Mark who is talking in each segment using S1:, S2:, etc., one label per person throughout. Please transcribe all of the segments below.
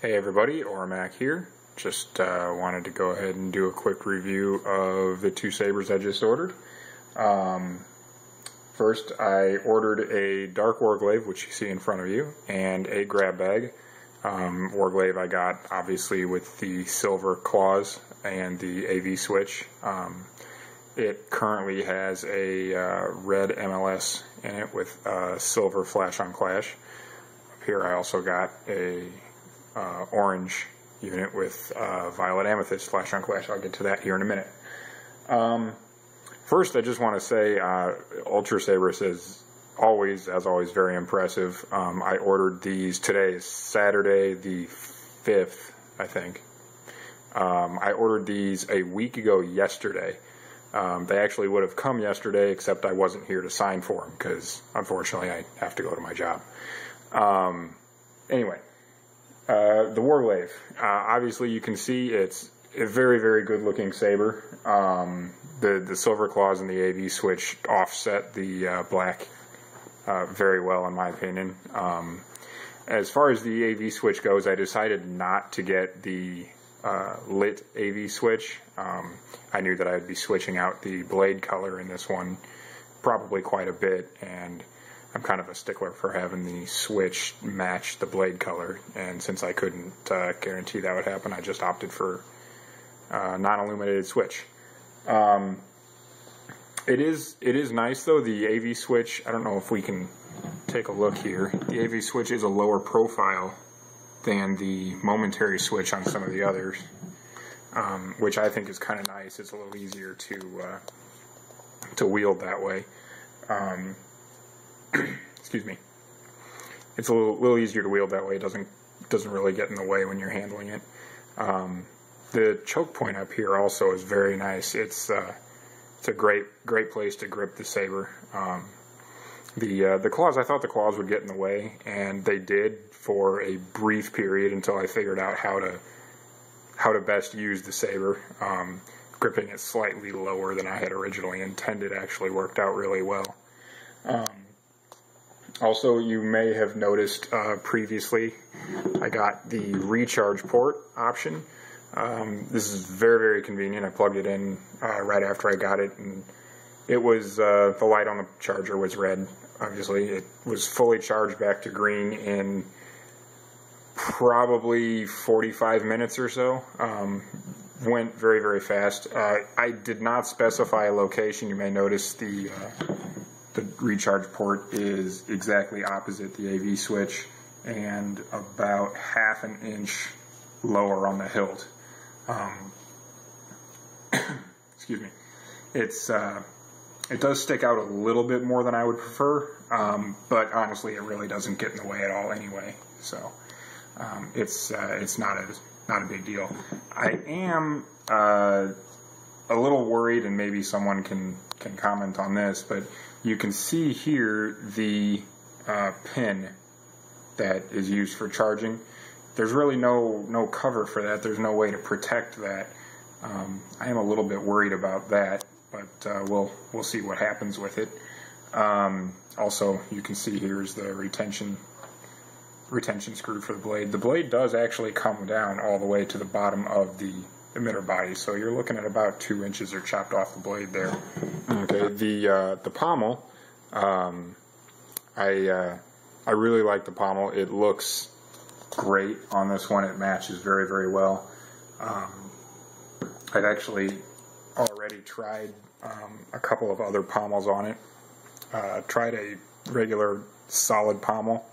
S1: Hey everybody, Ormac here. Just wanted to go ahead and do a quick review of the two sabers I just ordered. First, I ordered a Dark War Glaive, which you see in front of you, and a grab bag. War Glaive I got obviously with the silver claws and the AV switch. It currently has a red MLS in it with silver flash on clash. Up here I also got a orange unit with violet amethyst flash on clash. I'll get to that here in a minute. First, I just want to say Ultrasabers is always very impressive. I ordered these. Today is Saturday the 5th, I think. I ordered these a week ago yesterday. They actually would have come yesterday, except I wasn't here to sign for them because, unfortunately, I have to go to my job. Anyway. The War Glaive. Obviously, you can see it's a very good looking saber. The silver claws and the AV switch offset the black very well, in my opinion. As far as the AV switch goes, I decided not to get the lit AV switch. I knew that I would be switching out the blade color in this one probably quite a bit, and I'm kind of a stickler for having the switch match the blade color, and since I couldn't guarantee that would happen, I just opted for non-illuminated switch. It is nice though. The AV switch, I don't know if we can take a look here. The AV switch is a lower profile than the momentary switch on some of the others, which I think is kind of nice. It's a little easier to wield that way. Excuse me. It's a little easier to wield that way. It doesn't really get in the way when you're handling it. The choke point up here also is very nice. It's a great place to grip the saber. The claws, I thought the claws would get in the way, and they did for a brief period until I figured out how to best use the saber. Gripping it slightly lower than I had originally intended actually worked out really well. Also, you may have noticed previously, I got the recharge port option. This is very convenient. I plugged it in right after I got it, and it was, the light on the charger was red, obviously. It was fully charged back to green in probably 45 minutes or so. Went very fast. I did not specify a location. You may notice the recharge port is exactly opposite the AV switch and about ½ an inch lower on the hilt. Excuse me. It does stick out a little bit more than I would prefer, but honestly it really doesn't get in the way at all anyway, so it's not a big deal. I am a little worried, and maybe someone can comment on this, but you can see here the pin that is used for charging. There's really no cover for that. There's no way to protect that. I am a little bit worried about that, but we'll see what happens with it. Also, you can see here's the retention screw for the blade. The blade does actually come down all the way to the bottom of the emitter body, so you're looking at about 2 inches are chopped off the blade there. Okay, the pommel, I really like the pommel. It looks great on this one. It matches very well. I've actually already tried a couple of other pommels on it. Tried a regular solid pommel.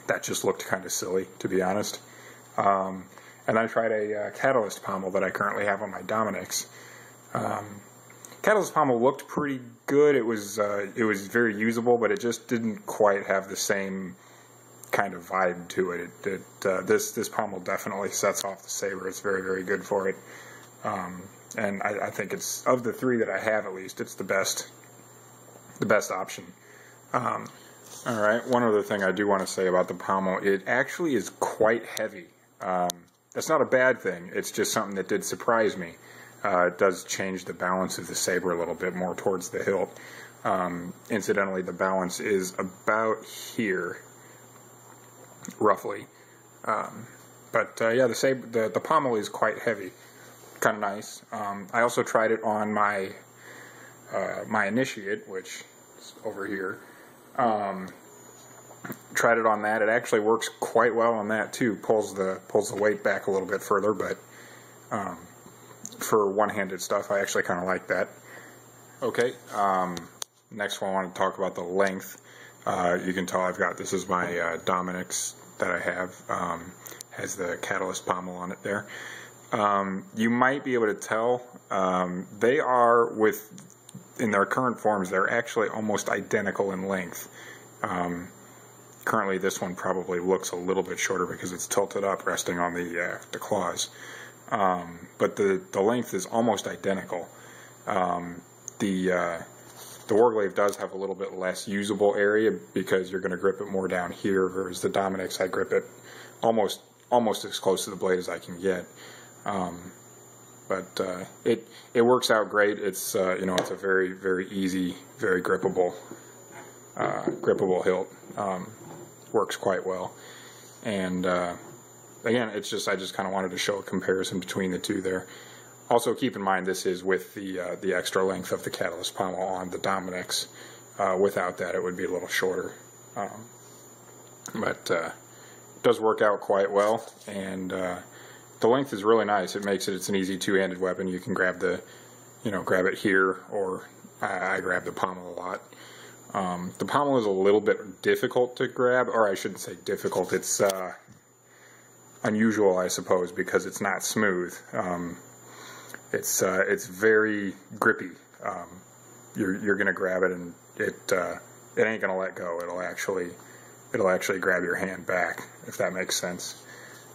S1: That just looked kind of silly, to be honest. And I tried a Catalyst pommel that I currently have on my Dominic's. Catalyst pommel looked pretty good. It was very usable, but it just didn't quite have the same kind of vibe to it. This pommel definitely sets off the saber. It's very good for it. And I think it's, of the three that I have at least, it's the best option. Alright, one other thing I do want to say about the pommel, it actually is quite heavy. That's not a bad thing, it's just something that did surprise me. It does change the balance of the saber a little bit more towards the hilt. Incidentally, the balance is about here, roughly. But yeah, the pommel is quite heavy, kind of nice. I also tried it on my my Initiate, which is over here. Tried it on that. It actually works quite well on that too. Pulls the weight back a little bit further, but for one-handed stuff, I actually kind of like that. Okay. Next one, I want to talk about the length. You can tell this is my Dominic's that I have. Has the Catalyst pommel on it there. You might be able to tell they are, in their current forms, they're actually almost identical in length. Currently this one probably looks a little bit shorter because it's tilted up, resting on the claws. But the length is almost identical. The War Glaive does have a little bit less usable area because you're going to grip it more down here, whereas the Dominic's, I grip it almost as close to the blade as I can get. But it works out great. It's it's a very, very easy, very grippable hilt. Works quite well. And again, I just kind of wanted to show a comparison between the two there. Also, keep in mind this is with the extra length of the Catalyst pommel on the Dominic's. Without that, it would be a little shorter. But it does work out quite well, and the length is really nice. It's an easy two-handed weapon. You can grab grab it here, or I grab the pommel a lot. The pommel is a little bit difficult to grab, or I shouldn't say difficult. It's unusual, I suppose, because it's not smooth. It's very grippy. You're gonna grab it, and it ain't gonna let go. It'll actually grab your hand back, if that makes sense.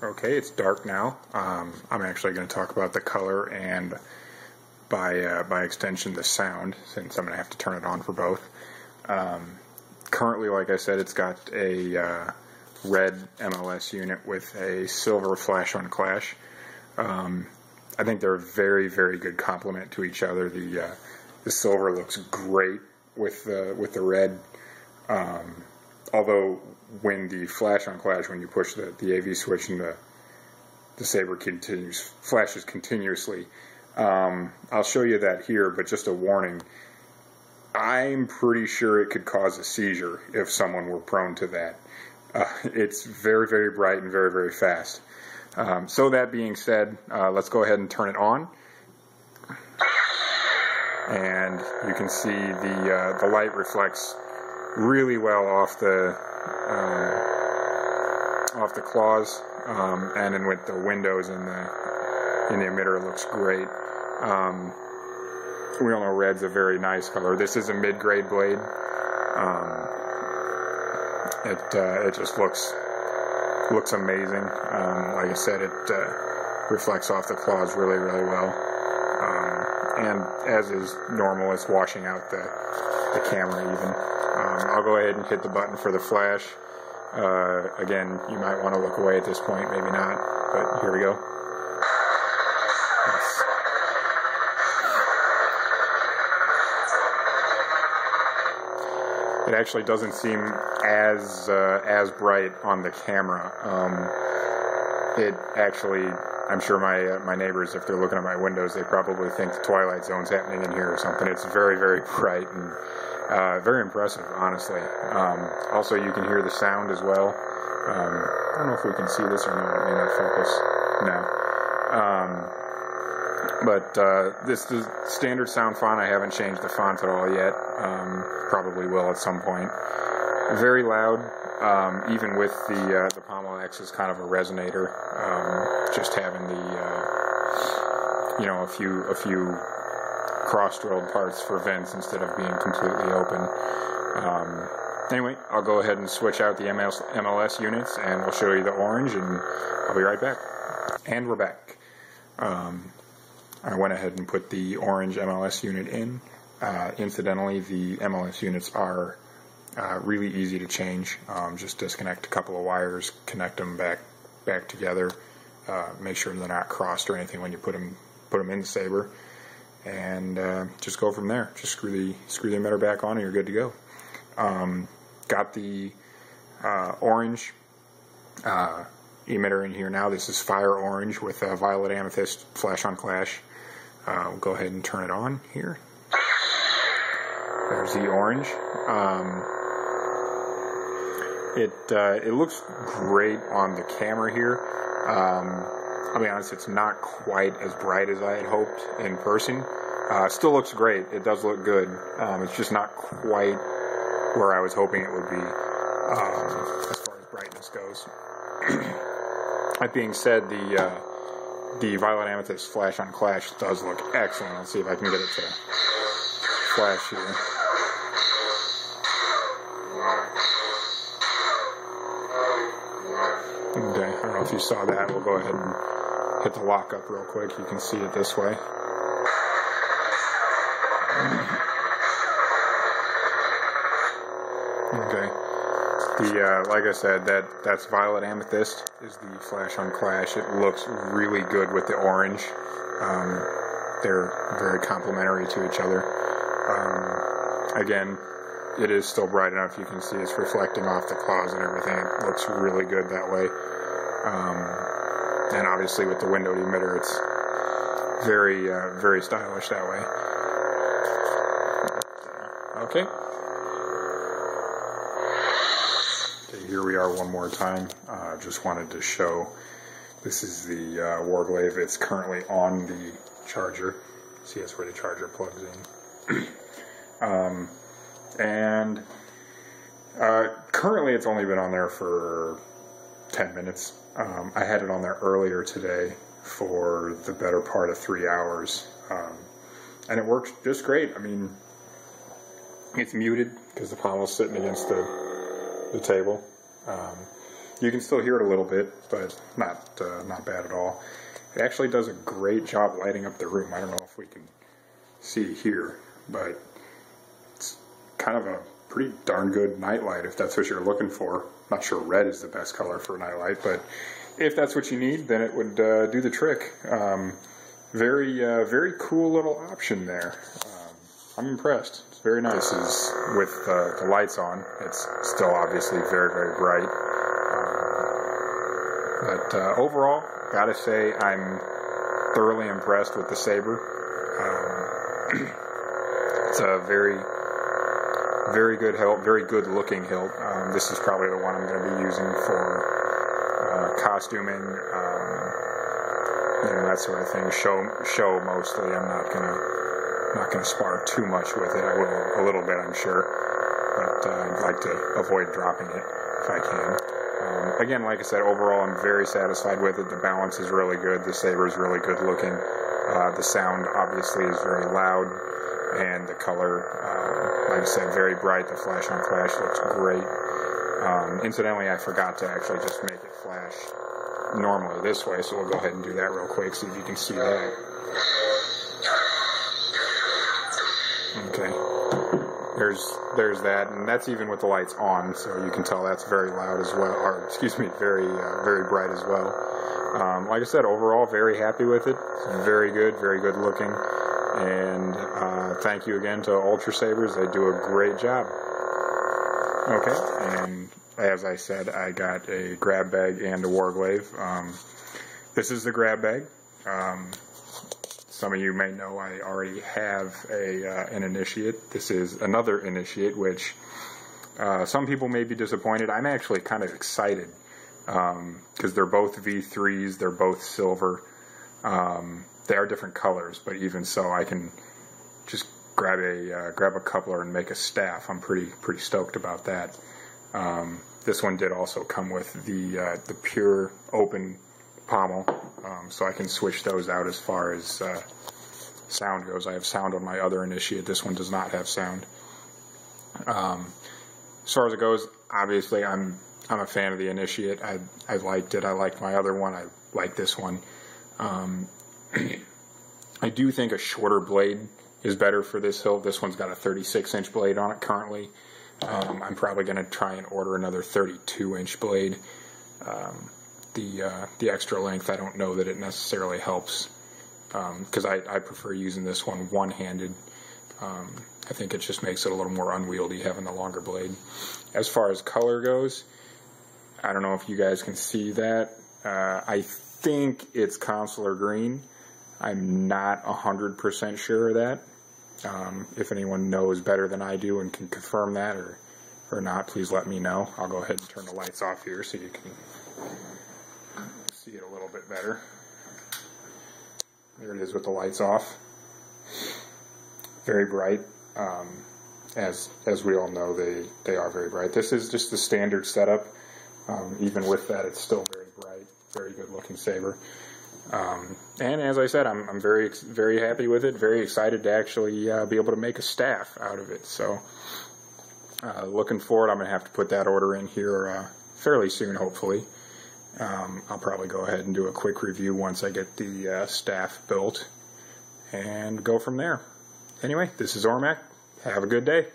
S1: Okay, it's dark now. I'm actually going to talk about the color and by extension the sound, since I'm going to have to turn it on for both. Currently, like I said, it's got a red MLS unit with a silver flash on clash. I think they're a very, very good complement to each other. The silver looks great with the red. Although when the flash on clash, when you push the AV switch and the Saber flashes continuously. I'll show you that here, but just a warning. I'm pretty sure it could cause a seizure if someone were prone to that. It's very, very bright and very, very fast. So that being said, let's go ahead and turn it on. And you can see the light reflects really well off the claws, and then with the windows in the emitter, it looks great. We all know red's a very nice color. This is a mid-grade blade. It just looks amazing. Like I said, it reflects off the claws really, really well. And as is normal, it's washing out the camera even. I'll go ahead and hit the button for the flash. Again, you might want to look away at this point, maybe not, but here we go. Yes. It actually doesn't seem as bright on the camera. It actually, I'm sure my neighbors, if they're looking at my windows, they probably think the Twilight Zone's happening in here or something. It's very, very bright and very impressive, honestly. Also, you can hear the sound as well. I don't know if we can see this or not. It may not focus. No. But this is the standard sound font. I haven't changed the font at all yet. Probably will at some point. Very loud. Even with the pommel acts as kind of a resonator. Just having a few cross-drilled parts for vents instead of being completely open. Anyway, I'll go ahead and switch out the MLS units, and we'll show you the orange, and I'll be right back. And we're back. I went ahead and put the orange MLS unit in. Incidentally, the MLS units are really easy to change. Just disconnect a couple of wires, connect them back together. Make sure they're not crossed or anything when you put them in the Saber. And just go from there. Just screw the emitter back on and you're good to go. Got the orange emitter in here now. This is Fire Orange with Violet Amethyst Flash on Clash. We'll go ahead and turn it on here. There's the orange. It looks great on the camera here. I'll be honest, it's not quite as bright as I had hoped in person. Still looks great. It does look good. It's just not quite where I was hoping it would be as far as brightness goes. That being said, the Violet Amethyst Flash on Clash does look excellent. Let's see if I can get it to flash here. Okay, I don't know if you saw that. We'll go ahead and hit the lock up real quick. You can see it this way. Okay. Like I said, that's Violet Amethyst is the Flash on Clash. It looks really good with the orange. They're very complementary to each other. Again, it is still bright enough. You can see it's reflecting off the claws and everything. It looks really good that way. And obviously with the windowed emitter, it's very, very stylish that way. Okay. Here we are one more time. Just wanted to show, this is the War Glaive. It's currently on the charger. See, that's where the charger plugs in. And currently it's only been on there for 10 minutes. I had it on there earlier today for the better part of 3 hours. And it works just great. I mean, it's muted because the pommel's sitting against the table. You can still hear it a little bit, but not bad at all. It actually does a great job lighting up the room. I don't know if we can see here, but it's kind of a pretty darn good nightlight if that's what you're looking for. Not sure red is the best color for a nightlight, but if that's what you need, then it would do the trick. Very cool little option there. I'm impressed. It's very nice. This is with the lights on. It's still obviously very, very bright. But overall, gotta say I'm thoroughly impressed with the Saber. It's a very, very good hilt, very good looking hilt. This is probably the one I'm going to be using for costuming, you know, that sort of thing. Show mostly. I'm not gonna spar too much with it. I will a little bit, I'm sure, but I'd like to avoid dropping it if I can. Again, like I said, overall I'm very satisfied with it. The balance is really good. The Saber is really good looking. The sound obviously is very loud, and the color, like I said, very bright. The Flash on Clash looks great. Incidentally, I forgot to actually just make it flash normally this way, so we'll go ahead and do that real quick, see if you can see that. Okay, there's that, and that's even with the lights on, so you can tell that's very loud as well, or excuse me, very bright as well. Like I said, overall, very happy with it. It's very good looking, and thank you again to Ultrasabers. They do a great job. Okay, and as I said, I got a grab bag and a War Glaive. This is the grab bag. Some of you may know I already have an initiate. This is another initiate, which some people may be disappointed. I'm actually kind of excited because they're both V3s. They're both silver. They are different colors, but even so, I can just grab a coupler and make a staff. I'm pretty stoked about that. This one did also come with the pure open pommel, so I can switch those out as far as sound goes. I have sound on my other initiate. This one does not have sound. As far as it goes, obviously I'm a fan of the initiate. I liked it. I liked my other one. I like this one. I do think a shorter blade is better for this hilt. This one's got a 36-inch blade on it currently. I'm probably going to try and order another 32-inch blade. The extra length, I don't know that it necessarily helps, because I prefer using this one one-handed. I think it just makes it a little more unwieldy having the longer blade. As far as color goes, I don't know if you guys can see that. I think it's Consular Green. I'm not 100% sure of that. If anyone knows better than I do and can confirm that or not, please let me know. I'll go ahead and turn the lights off here so you can see it a little bit better. There it is with the lights off. Very bright. As we all know, they are very bright. This is just the standard setup. Even with that, it's still very bright. Very good looking saber. And as I said, I'm very, very happy with it. Very excited to actually be able to make a staff out of it. So looking forward, I'm going to have to put that order in here fairly soon, hopefully. I'll probably go ahead and do a quick review once I get the staff built and go from there. Anyway, this is Ormac. Have a good day.